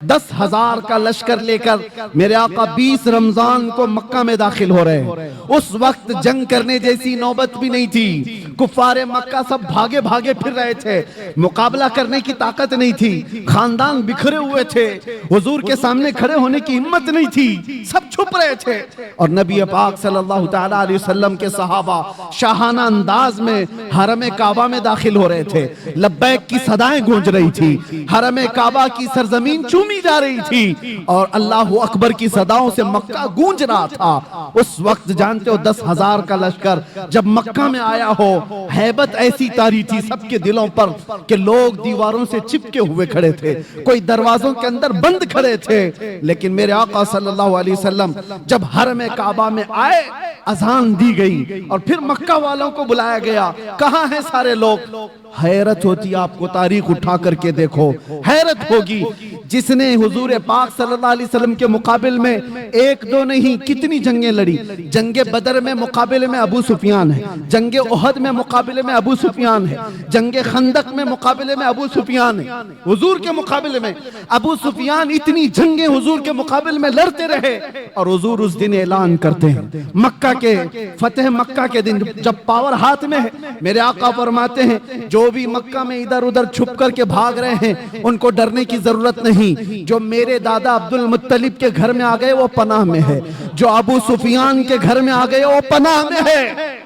10,000 का लश्कर लेकर मेरे आका 20 रमजान को मक्का में दाखिल हो रहे हैं। उस वक्त जंग करने जैसी नौबत भी नहीं थी। कुफारे मक्का सब भागे भागे फिर रहे थे, मुकाबला करने की ताकत नहीं थी। खानदान बिखरे हुए थे, हुजूर के सामने खड़े होने की हिम्मत नहीं थी, सब छुप रहे थे। और नबी पाक सल्लल्लाहु तआला अलैहि वसल्लम के सहाबा शाहाना अंदाज में हरम काबा में दाखिल हो रहे थे। लब्बैक की सदाएं गूंज रही थी, हरम काबा की सरजमीन चूमी जा रही थी और अल्लाहु अकबर की सदाओं से मक्का गूंज रहा था। उस वक्त जानते हो 10,000 का लश्कर जब मक्का में आया हो, हैबत ऐसी तारी थी सबके दिलों पर कि लोग दीवारों से चिपके हुए खड़े थे, कोई दरवाजों के अंदर बंद खड़े थे। लेकिन मेरे आका सल्लल्लाहु अलैहि वसल्लम जब हरम काबा में आए, अजान दी गई और फिर मक्का वालों को बुलाया गया। कहाँ हैं सारे लोग? हैरत होती, आपको तारीख उठा करके देखो, हैरत होगी। जिसने हुजूर पाक सल्लल्लाहु अलैहि वसल्लम के मुकाबिल में एक दो नहीं कितनी जंगें लड़ी। जंगे बदर में मुकाबले में अबू सुफियान है, जंगे उहद में मुकाबले में अबू सुफियान है, जंगे खंदक में मुकाबले में अबू सुफियान है। हुजूर के मुकाबले में अबू सुफियान इतनी जंगे हुजूर के मुकाबले में लड़ते रहे और हुजूर उस दिन ऐलान करते हैं, मक्का के फतेह मक्का के दिन जब पावर हाथ में है, मेरे आका फरमाते हैं जो भी मक्का में इधर उधर छुप करके भाग रहे हैं उनको डरने की जरूरत नहीं। जो मेरे दादा अब्दुल मुत्तलिब के घर में आ गए वो पनाह में है, जो अबू सुफियान के घर में आ गए वो पनाह में है।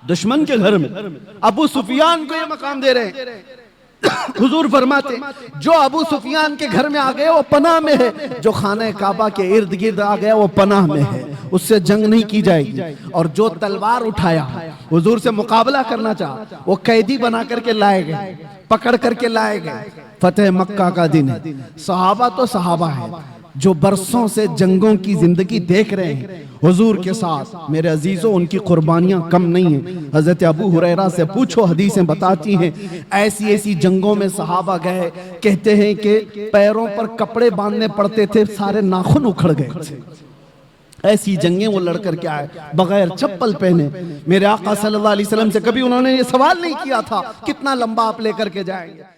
दुश्मन के घर में अबू सुफियान को ये मकाम दे रहे हैं। हुजूर फरमाते जो अबू सुफियान के घर में आ गए वो पनाह में है, जो खाने काबा के इर्द गिर्द आ गया वो पनाह में है, उससे जंग नहीं की जाएगी। और जो तलवार उठाया हुजूर से मुकाबला करना चाहा वो कैदी बना करके लाए गए, पकड़ करके लाए गए। फतेह मक्का का दिन है। सहाबा तो सहाबा है जो बरसों से जंगों की जिंदगी देख रहे हैं हुजूर के साथ। मेरे अजीजों, उनकी कुर्बानियां कम नहीं है। हजरत अबू हुरैरा से पूछो, हदीसें बताती हैं ऐसी ऐसी जंगों में सहाबा गए, कहते हैं कि पैरों पर कपड़े बांधने पड़ते थे, सारे नाखून उखड़ गए थे। ऐसी जंगें वो लड़ करके आए बगैर चप्पल पहने। मेरे आका सल्लल्लाहु अलैहि वसल्लम से कभी उन्होंने ये सवाल नहीं किया था कितना लंबा आप लेकर के जाएंगे।